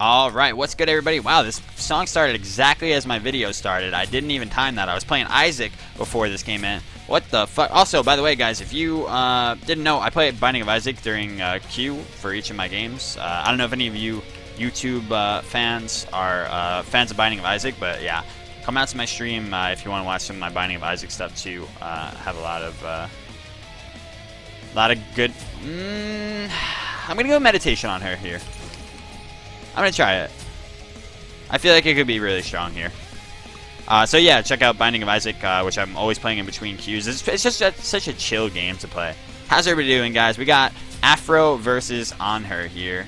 Alright, what's good everybody? Wow, this song started exactly as my video started. I didn't even time that. I was playing Isaac before this came in. What the fuck? Also, by the way, guys, if you didn't know, I play Binding of Isaac during Q for each of my games. I don't know if any of you YouTube fans are fans of Binding of Isaac, but yeah, come out to my stream if you want to watch some of my Binding of Isaac stuff too. Have a lot of good... I'm gonna go meditation on her here. I'm gonna try it. I feel like it could be really strong here. So yeah, check out Binding of Isaac, which I'm always playing in between queues. It's just such a chill game to play. How's everybody doing, guys? We got Afro versus Anhur here.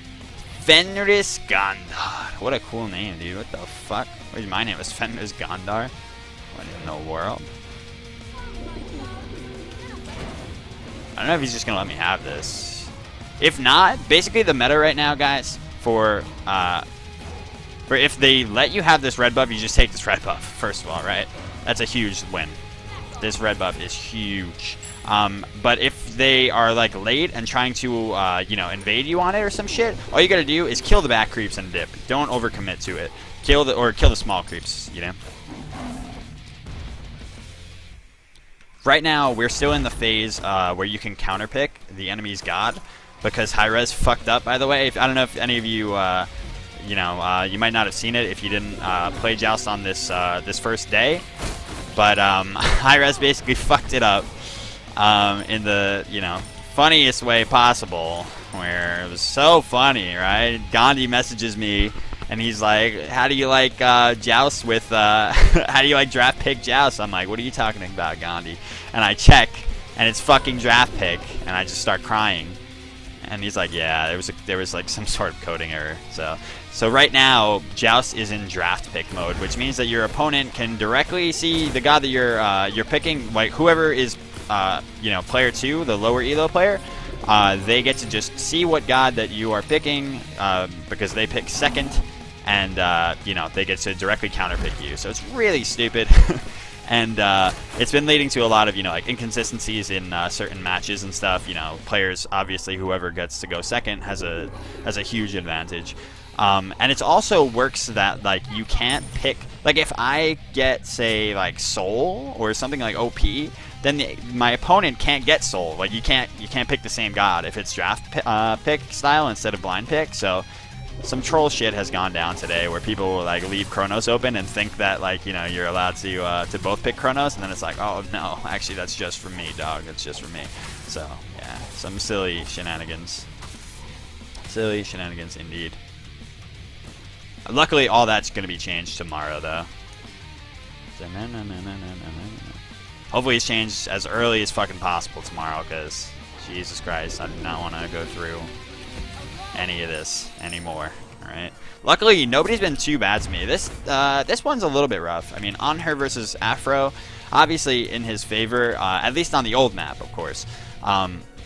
FenrisGandr. What a cool name, dude. What the fuck? My name is FenrisGandr. What in the world? I don't know if he's just gonna let me have this. If not, basically the meta right now, guys, for if they let you have this red buff, you just take this red buff, first of all, right? That's a huge win. This red buff is huge. But if they are like late and trying to you know, invade you on it or some shit, all you gotta do is kill the back creeps and dip. Don't overcommit to it. Kill the small creeps, you know? Right now, we're still in the phase where you can counterpick the enemy's god, because Hi-Rez fucked up, by the way. I don't know if any of you, you know, you might not have seen it if you didn't play Joust on this this first day, but Hi-Rez basically fucked it up in the, you know, funniest way possible, where it was so funny, right? Gandhi messages me, and he's like, how do you like Joust with, how do you like draft pick Joust? I'm like, what are you talking about, Gandhi? And I check, and it's fucking draft pick, and I just start crying. And he's like, yeah, there was like some sort of coding error. So right now, Joust is in draft pick mode, which means that your opponent can directly see the god that you're picking. Like whoever is, you know, player 2, the lower elo player, they get to just see what god that you are picking because they pick second, and you know, they get to directly counterpick you. So it's really stupid. And it's been leading to a lot of, you know, like inconsistencies in certain matches and stuff. You know, players, obviously, whoever gets to go second has a huge advantage. And it also works that like you can't pick, like if I get, say, like Soul or something like OP, then my opponent can't get Soul. Like you can't pick the same god if it's draft pick style instead of blind pick. So some troll shit has gone down today where people will like leave Chronos open and think that, like, you know, you're allowed to both pick Chronos, and then it's like, oh no, actually that's just for me, dog. It's just for me. So yeah, some silly shenanigans. Silly shenanigans indeed. Luckily, all that's gonna be changed tomorrow, though. Hopefully, it's changed as early as fucking possible tomorrow, because Jesus Christ, I do not want to go through any of this anymore. All right. Luckily, nobody's been too bad to me. This one's a little bit rough. I mean, Anhur versus Afro, obviously in his favor, at least on the old map, of course.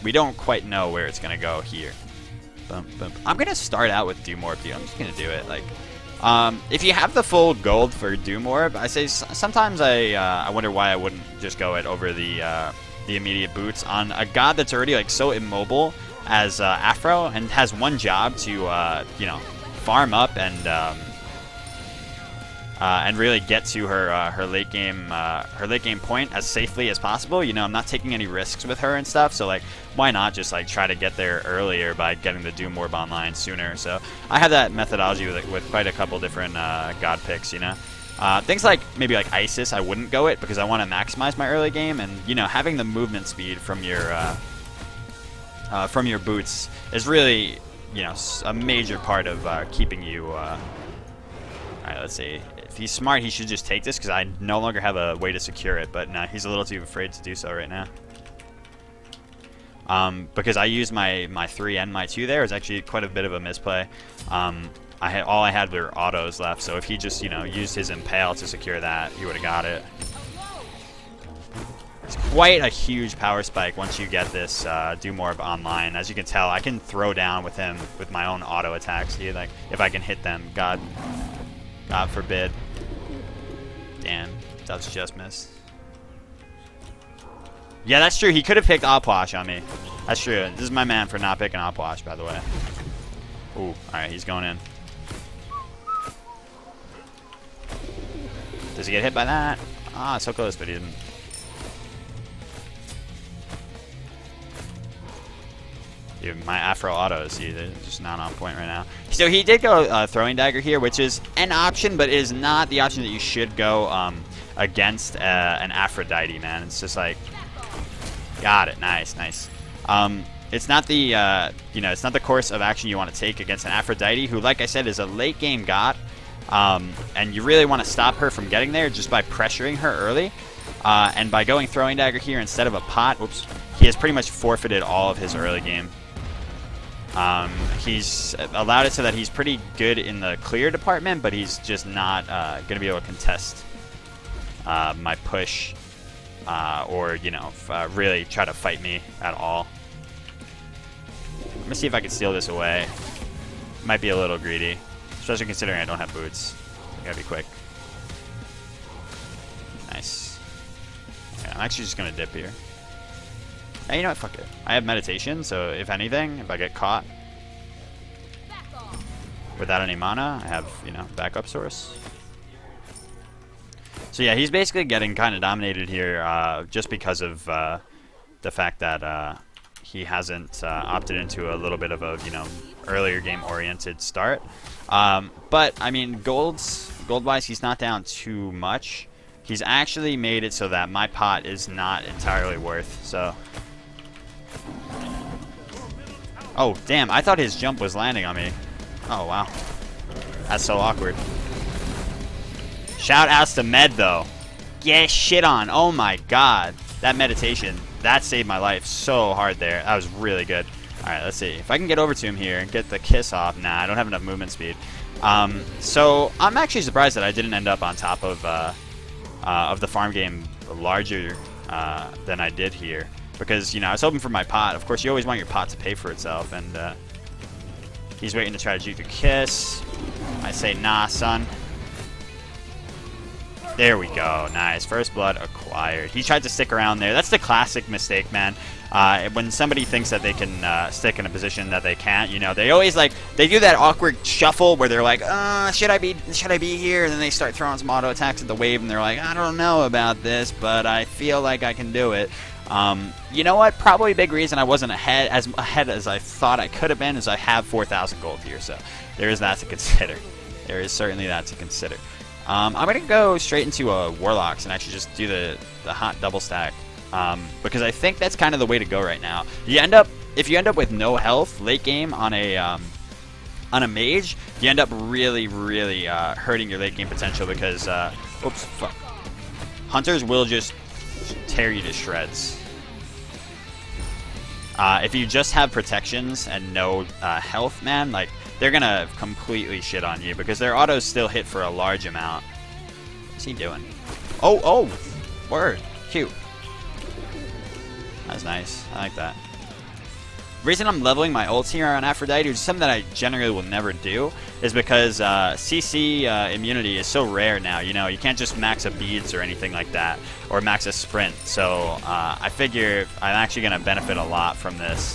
We don't quite know where it's gonna go here. I'm gonna start out with Doom Orb, dude. I'm just gonna do it. Like, if you have the full gold for Doom Orb, I say sometimes I wonder why I wouldn't just go it over the immediate boots on a god that's already like so immobile as Afro, and has one job to you know, farm up and really get to her late game point as safely as possible. You know, I'm not taking any risks with her and stuff, so like why not just like try to get there earlier by getting the Doom Orb online sooner. So I have that methodology with quite a couple different god picks, you know. Things like maybe like Isis, I wouldn't go it because I want to maximize my early game, and you know, having the movement speed from your boots is really, you know, a major part of keeping you. All right, let's see. If he's smart, he should just take this because I no longer have a way to secure it. But no, he's a little too afraid to do so right now. Because I used my 3 and my 2 there. It was actually quite a bit of a misplay. All I had were autos left, so if he just, you know, used his Impale to secure that, he would have got it. It's quite a huge power spike once you get this Doom Orb online. As you can tell, I can throw down with him with my own auto attacks. See, like if I can hit them, God forbid. Damn, that was just miss. Yeah, that's true. He could have picked Opwash on me. That's true. This is my man for not picking Opwash, by the way. Ooh, all right, he's going in. Does he get hit by that? Ah, so close, but he didn't. Dude, my Afro autos, they're just not on point right now. So he did go throwing dagger here, which is an option, but is not the option that you should go against an Aphrodite, man. It's just like, got it, nice, nice. It's not the it's not the course of action you want to take against an Aphrodite, who, like I said, is a late game god, and you really want to stop her from getting there just by pressuring her early, and by going throwing dagger here instead of a pot. Oops, he has pretty much forfeited all of his early game. He's allowed it so that he's pretty good in the clear department, but he's just not going to be able to contest my push or, really try to fight me at all. Let me see if I can steal this away. Might be a little greedy, especially considering I don't have boots. I gotta be quick. Nice. Okay, I'm actually just going to dip here. Hey, you know what? Fuck it. I have meditation, so if anything, if I get caught without any mana, I have, backup source. So yeah, he's basically getting kind of dominated here just because of the fact that he hasn't opted into a little bit of a, earlier game-oriented start. But, I mean, gold-wise, he's not down too much. He's actually made it so that my pot is not entirely worth, so... Oh, damn, I thought his jump was landing on me. Oh, wow. That's so awkward. Shout outs to Med, though. Get shit on. Oh, my God. That meditation, that saved my life so hard there. That was really good. All right, let's see. If I can get over to him here and get the kiss off. Nah, I don't have enough movement speed. So I'm actually surprised that I didn't end up on top of the farm game larger than I did here. Because, I was hoping for my pot. Of course, you always want your pot to pay for itself. And he's waiting to try to juke the kiss. I say, nah, son. There we go. Nice. First blood acquired. He tried to stick around there. That's the classic mistake, man. When somebody thinks that they can stick in a position that they can't, they always they do that awkward shuffle where they're like, should I be here? And then they start throwing some auto attacks at the wave, and they're like, I don't know about this, but I feel like I can do it. You know what? Probably a big reason I wasn't as ahead as I thought I could have been is I have 4,000 gold here, so there is that to consider. There is certainly that to consider. I'm going to go straight into Warlocks and actually just do the hot double stack, because I think that's kind of the way to go right now. If you end up with no health late game on a mage, you end up really, really hurting your late game potential because, oops, fuck. Hunters will just tear you to shreds. If you just have protections and no health, man, they're gonna completely shit on you because their autos still hit for a large amount. What's he doing? Oh, word, cute. That's nice. I like that. The reason I'm leveling my ults here on Aphrodite, which is something that I generally will never do, is because CC immunity is so rare now. You can't just max a beads or anything like that, or max a sprint. So I figure I'm actually going to benefit a lot from this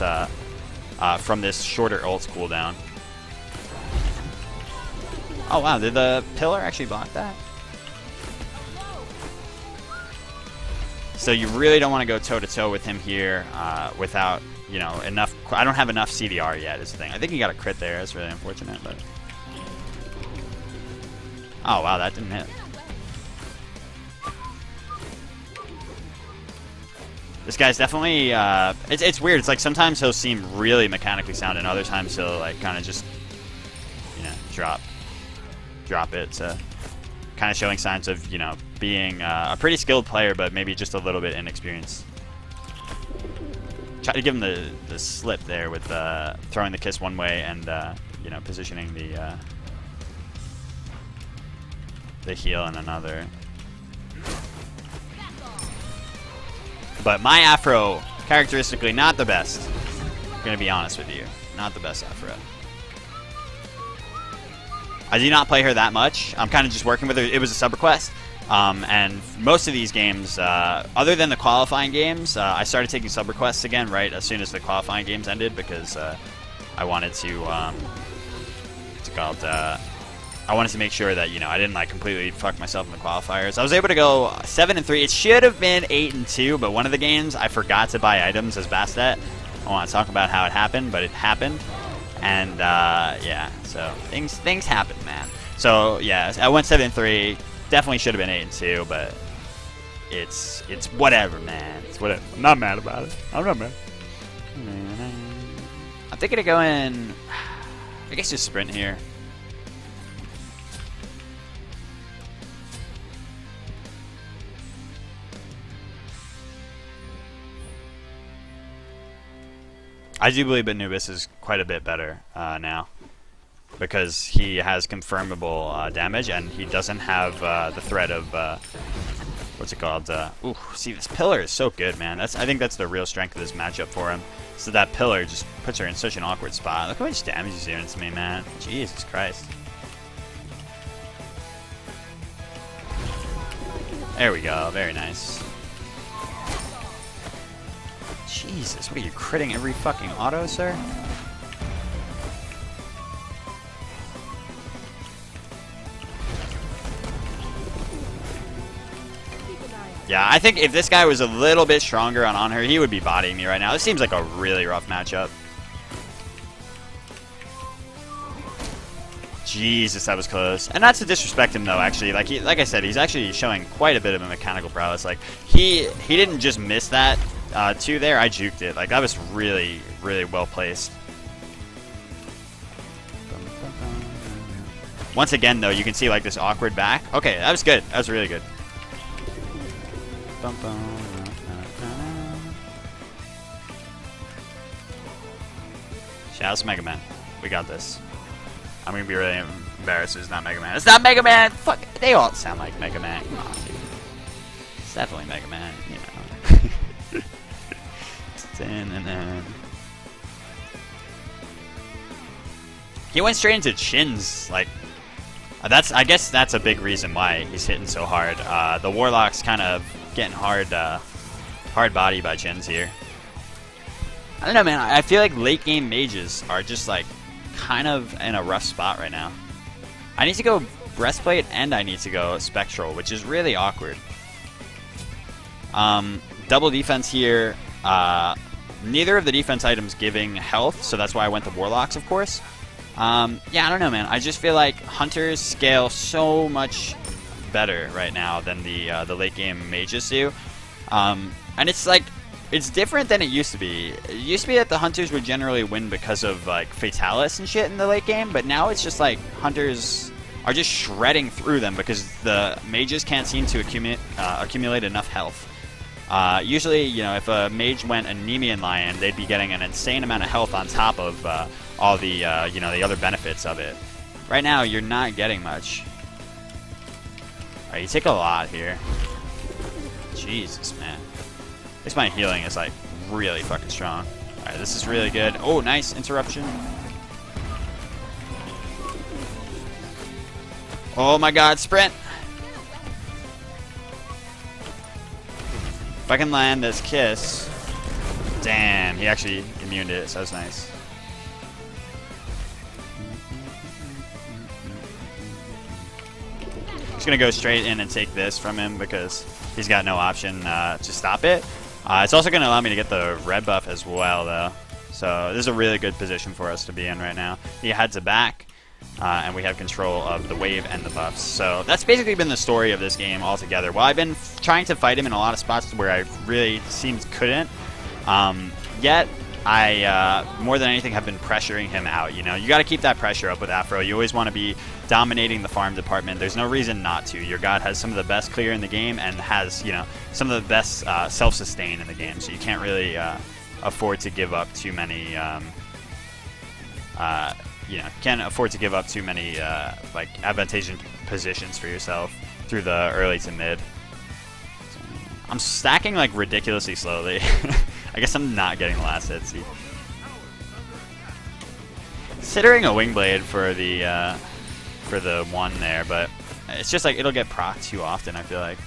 shorter ults cooldown. Oh wow, did the pillar actually block that? So you really don't want to go toe-to-toe with him here without, enough... I don't have enough CDR yet is the thing. I think he got a crit there. That's really unfortunate, but... Oh, wow, that didn't hit. This guy's definitely... It's weird. It's like sometimes he'll seem really mechanically sound, and other times he'll, kind of just, drop it. So kind of showing signs of, being a pretty skilled player, but maybe just a little bit inexperienced. Try to give him the slip there with throwing the kiss one way and positioning the heal in another. But my Afro, characteristically, not the best. I'm gonna be honest with you, not the best Afro. I do not play her that much. I'm kind of just working with her. It was a sub request. And most of these games, other than the qualifying games, I started taking sub requests again right as soon as the qualifying games ended because I wanted to, I wanted to make sure that, you know, I didn't like completely fuck myself in the qualifiers. I was able to go 7-3. It should have been 8-2, but one of the games I forgot to buy items as Bastet. I want to talk about how it happened, but it happened. And yeah, so things happen, man. So yeah, I went 7-3. Definitely should have been 8-2, but it's whatever, man. It's whatever. I'm not mad about it. I'm not mad. I'm thinking of going, I guess just sprint here. I do believe Anubis is quite a bit better now, because he has confirmable damage and he doesn't have the threat of what's it called? Ooh, see, this pillar is so good, man. I think that's the real strength of this matchup for him. So that pillar just puts her in such an awkward spot. Look how much damage he's doing to me, man. Jesus Christ. There we go. Very nice. Jesus, what are you, critting every fucking auto, sir? Yeah, I think if this guy was a little bit stronger on Anhur, he would be bodying me right now. This seems like a really rough matchup. Jesus, that was close. And not to disrespect him though, actually. Like I said, he's actually showing quite a bit of a mechanical prowess. Like he didn't just miss that two there. I juked it. Like that was really, really well placed. Once again though, you can see like this awkward back. Okay, that was good. That was really good. Shouts Mega Man. We got this. I'm gonna be really embarrassed if it's not Mega Man. It's not Mega Man! Fuck, they all sound like Mega Man. Come on, dude. It's definitely Mega Man, you know. He went straight into chins, like I guess that's a big reason why he's hitting so hard. The Warlock's kind of getting hard body by chins here. I don't know, man. I feel like late game mages are just like kind of in a rough spot right now. I need to go breastplate and I need to go spectral, which is really awkward. Double defense here. Neither of the defense items giving health, so that's why I went the Warlocks, of course. Yeah, I don't know, man. I just feel like Hunters scale so much better right now than the late game mages do. And it's like, it's different than it used to be. It used to be that the Hunters would generally win because of like Fatalis and shit in the late game, but now it's just like Hunters are just shredding through them because the mages can't seem to accumulate enough health. Usually, you know, if a mage went Anemian Lion, they'd be getting an insane amount of health on top of all the, you know, the other benefits of it. Right now, you're not getting much. Alright, you take a lot here. Jesus, man. At least my healing is, like, really fucking strong. Alright, this is really good. Oh, nice interruption. Oh my god, sprint! If I can land this kiss... Damn, he actually immuned it, so that's nice. Just gonna go straight in and take this from him because he's got no option to stop it. It's also gonna allow me to get the red buff as well, though. So this is a really good position for us to be in right now. He heads it back, and we have control of the wave and the buffs. So that's basically been the story of this game altogether. Well, I've been trying to fight him in a lot of spots where I really seemed couldn't. Yet I, more than anything, have been pressuring him out. You know, you got to keep that pressure up with Afro. You always want to be dominating the farm department. There's no reason not to. Your god has some of the best clear in the game and has, you know, some of the best self-sustain in the game. So you can't really afford to give up too many. You know, can't afford to give up too many like advantageous positions for yourself through the early to mid. So, I'm stacking like ridiculously slowly. I guess I'm not getting the last hit. See, considering a Wingblade for the one there, but it's just like it'll get proc too often. I feel like.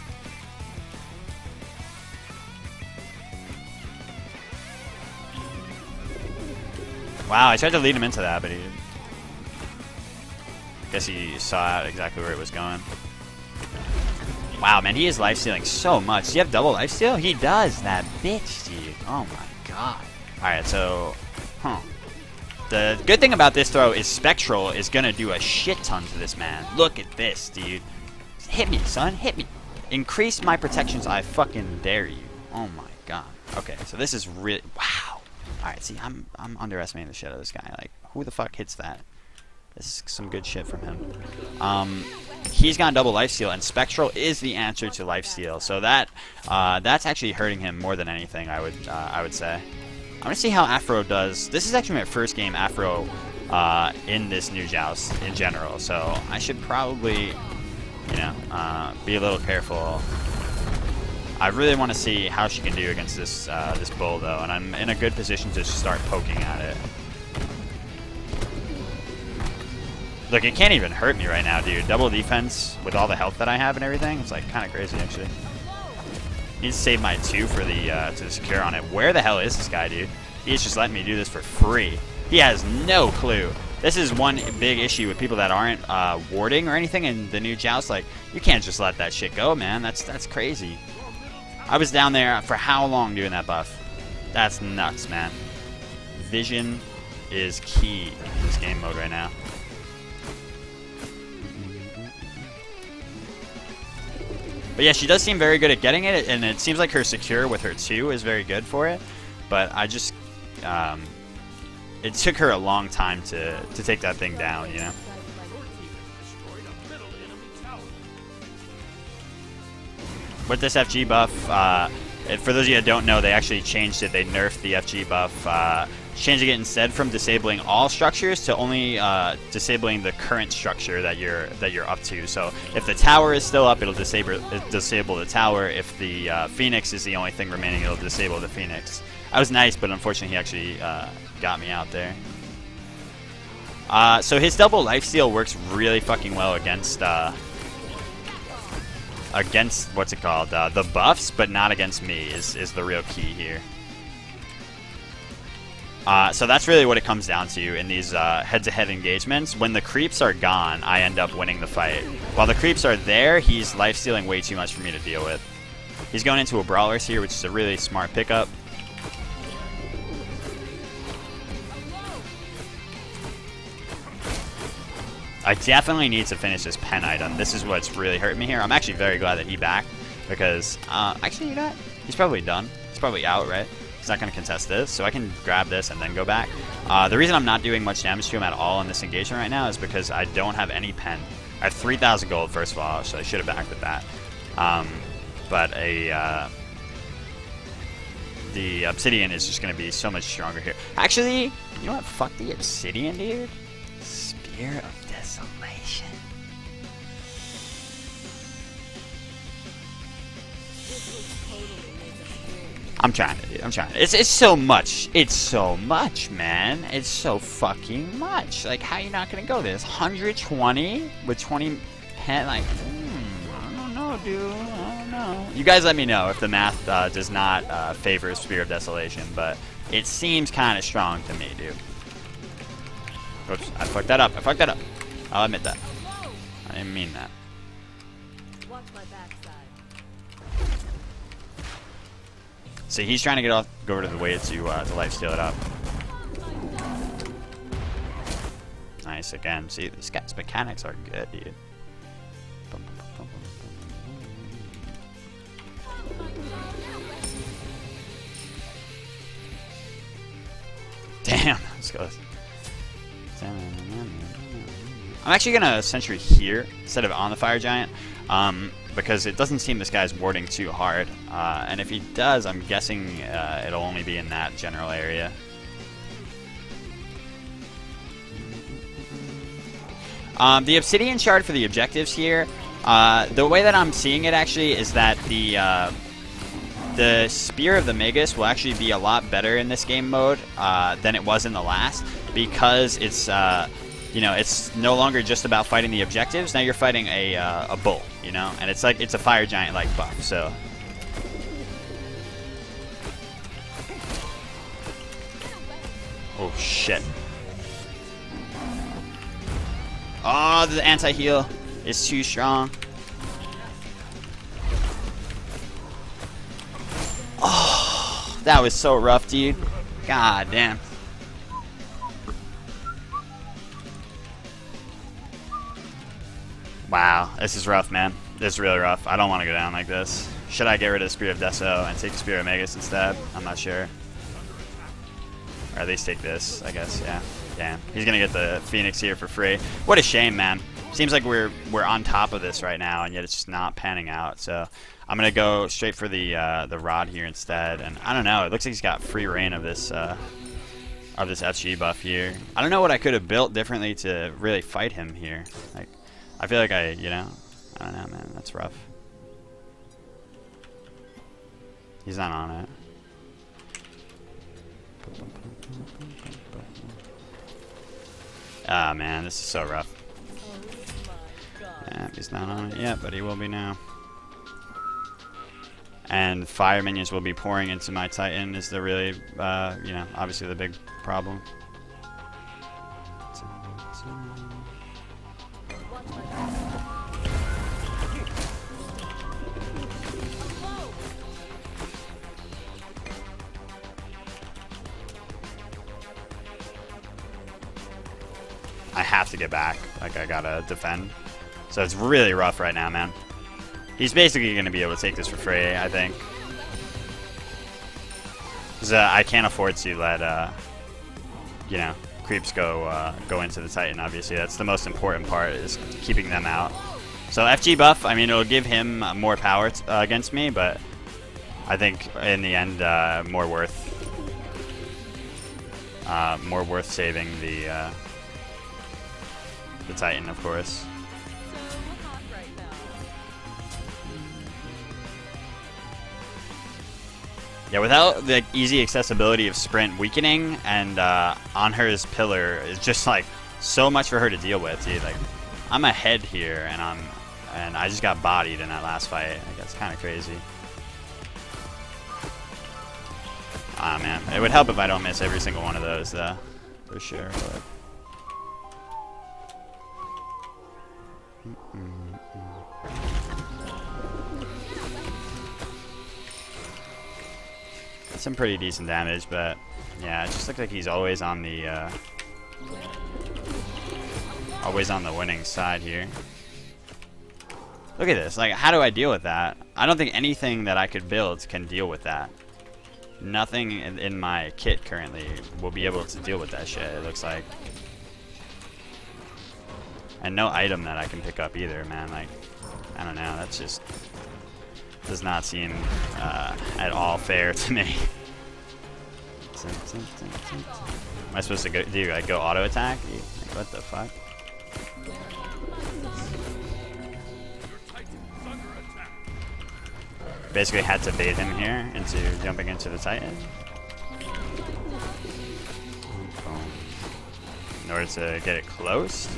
Wow, I tried to lead him into that, but he didn't. Guess he saw out exactly where it was going. Wow, man, he is lifestealing so much. Does he have double lifesteal? He does, that bitch, dude. Oh my god. Alright, so... The good thing about this throw is Spectral is gonna do a shit ton to this man. Look at this, dude. Hit me, son. Hit me. Increase my protections, I fucking dare you. Oh my god. Okay, so this is really... Wow. Alright, see, I'm underestimating the shit out of this guy. Like, who the fuck hits that? This is some good shit from him. He's got double lifesteal, and Spectral is the answer to lifesteal. So that that's actually hurting him more than anything, I would say. I'm gonna see how Aphro does. This is actually my first game Aphro in this new joust in general, so I should probably, you know, be a little careful. I really want to see how she can do against this this bull though, and I'm in a good position to start poking at it. Look, it can't even hurt me right now, dude. Double defense with all the health that I have and everything. It's like kind of crazy, actually. Need to save my 2 for the to secure on it. Where the hell is this guy, dude? He's just letting me do this for free. He has no clue. This is one big issue with people that aren't warding or anything in the new joust. Like, you can't just let that shit go, man. That's crazy. I was down there for how long doing that buff? That's nuts, man. Vision is key in this game mode right now. But yeah, she does seem very good at getting it, and it seems like her secure with her 2 is very good for it. But I just, it took her a long time to take that thing down, you know? With this FG buff, for those of you that don't know, they actually changed it. They nerfed the FG buff, changing it instead from disabling all structures to only disabling the current structure that you're up to. So if the tower is still up, it'll disable the tower. If the Phoenix is the only thing remaining, it'll disable the Phoenix. That was nice, but unfortunately he actually got me out there. So his double lifesteal works really fucking well against what's it called, the buffs, but not against me is the real key here. So that's really what it comes down to in these head-to-head engagements. When the creeps are gone, I end up winning the fight. While the creeps are there, he's lifestealing way too much for me to deal with. He's going into a Brawlers here, which is a really smart pickup. I definitely need to finish this pen item. This is what's really hurting me here. I'm actually very glad that he backed because, actually, you know what? He's probably done. He's probably out, right? He's not going to contest this, so I can grab this and then go back. The reason I'm not doing much damage to him at all in this engagement right now is because I don't have any pen. I have 3,000 gold, first of all, so I should have backed with that. But the Obsidian is just going to be so much stronger here. Actually, you know what? Fuck the Obsidian, dude. Spear of Desolation. I'm trying to, dude. I'm trying to. It's so much. It's so much, man. It's so fucking much. Like, how are you not gonna go this? 120 with 20 pen? Like, I don't know, dude. I don't know. You guys let me know if the math does not favor Spear of Desolation, but it seems kind of strong to me, dude. Oops, I fucked that up. I fucked that up. I'll admit that. I didn't mean that. See, he's trying to go over to the way to lifesteal it up. Nice again. See, this guy's mechanics are good, dude. Damn, let's go. I'm actually gonna Sentry here instead of on the Fire Giant. Because it doesn't seem this guy's warding too hard. And if he does, I'm guessing it'll only be in that general area. The Obsidian Shard for the objectives here, the way that I'm seeing it actually is that the Spear of the Magus will actually be a lot better in this game mode than it was in the last, because it's you know, it's no longer just about fighting the objectives. Now you're fighting a bull, you know, and it's like it's a Fire Giant like buff. So oh shit. Oh, the anti-heal is too strong. Oh, that was so rough, dude. God damn. Wow, this is rough, man. This is really rough. I don't want to go down like this. Should I get rid of the Spirit of Deso and take the Spirit of Magus instead? I'm not sure. Or at least take this, I guess, yeah. Damn. He's going to get the Phoenix here for free. What a shame, man. Seems like we're on top of this right now, and yet it's just not panning out. So I'm going to go straight for the Rod here instead. And I don't know. It looks like he's got free reign of this FG buff here. I don't know what I could have built differently to really fight him here. Like, I feel like I don't know, man. That's rough. He's not on it. Ah, man, this is so rough. Yeah, he's not on it yet, but he will be now. And fire minions will be pouring into my Titan is the really, obviously the big problem. I have to get back. Like, I gotta defend. So it's really rough right now, man. He's basically going to be able to take this for free, I think. Because I can't afford to let, creeps go into the Titan, obviously. That's the most important part, is keeping them out. So FG buff, I mean, it'll give him more power against me, but I think in the end, more worth saving the Titan, of course. Yeah, without the easy accessibility of sprint, weakening and Anhur's pillar is just like so much for her to deal with, dude. Like, I'm ahead here, and I just got bodied in that last fight. Like, that's kind of crazy. Ah, man, it would help if I don't miss every single one of those, though, for sure. But some pretty decent damage, but yeah, it just looks like he's always on the winning side here. Look at this. Like, how do I deal with that? I don't think anything that I could build can deal with that. Nothing in my kit currently will be able to deal with that shit, it looks like. And no item that I can pick up either, man. Like, I don't know. That's just does not seem at all fair to me. Am I supposed to go auto attack? Like, what the fuck? Basically had to bait him here into jumping into the Titan in order to get it close.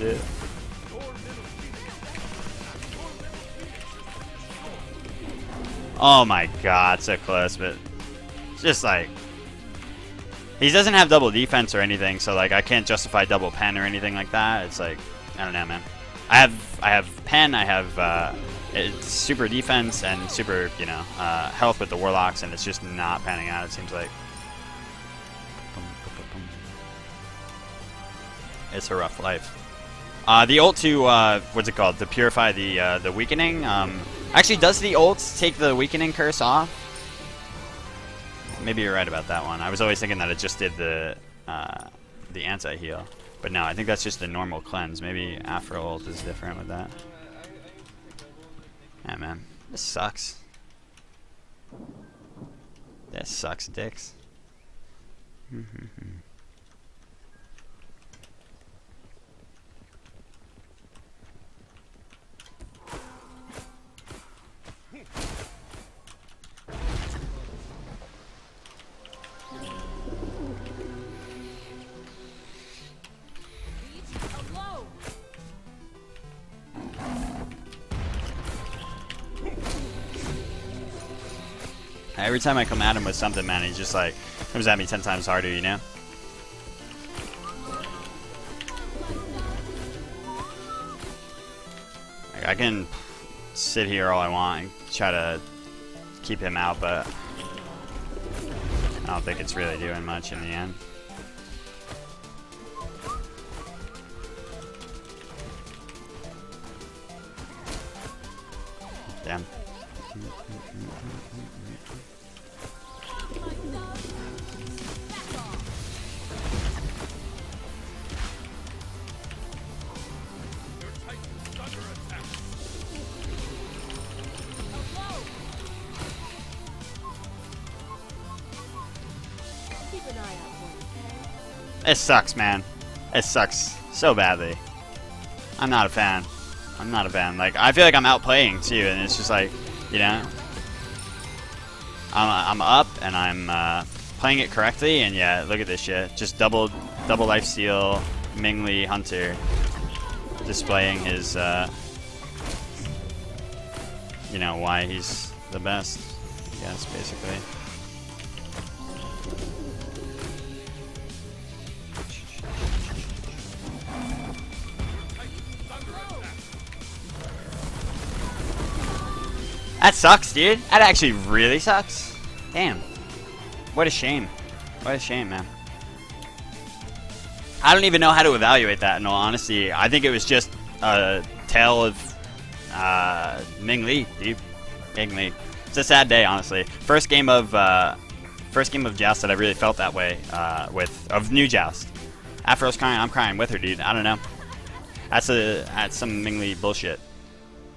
Oh my god, so close, but just like, he doesn't have double defense or anything, so like I can't justify double pen or anything like that. It's like, I don't know, man. I have pen, I have it's super defense and super, health with the warlocks, and it's just not panning out, it seems like. It's a rough life. The ult to what's it called? To purify the weakening. Actually, does the ult take the weakening curse off? Maybe you're right about that one. I was always thinking that it just did the anti-heal, but no, I think that's just the normal cleanse. Maybe Aphro ult is different with that. Yeah, man, this sucks. This sucks, dicks. Every time I come at him with something, man, he just like comes at me 10 times harder, you know? I can sit here all I want and try to keep him out, but I don't think it's really doing much in the end. Damn. It sucks, man. It sucks so badly. I'm not a fan. I'm not a fan. Like, I feel like I'm outplaying too, and it's just like, you know, I'm up and I'm playing it correctly, and yeah, look at this shit. Just double lifesteal, Mingli Hunter, displaying his, you know, why he's the best. Yes, basically. That sucks, dude. That actually really sucks. Damn. What a shame. What a shame, man. I don't even know how to evaluate that, in all honesty. I think it was just a tale of Mingli, dude. Mingli. It's a sad day, honestly. First game of Joust that I really felt that way of new Joust. Afro's crying, I'm crying with her, dude. I don't know. That's some Mingli bullshit.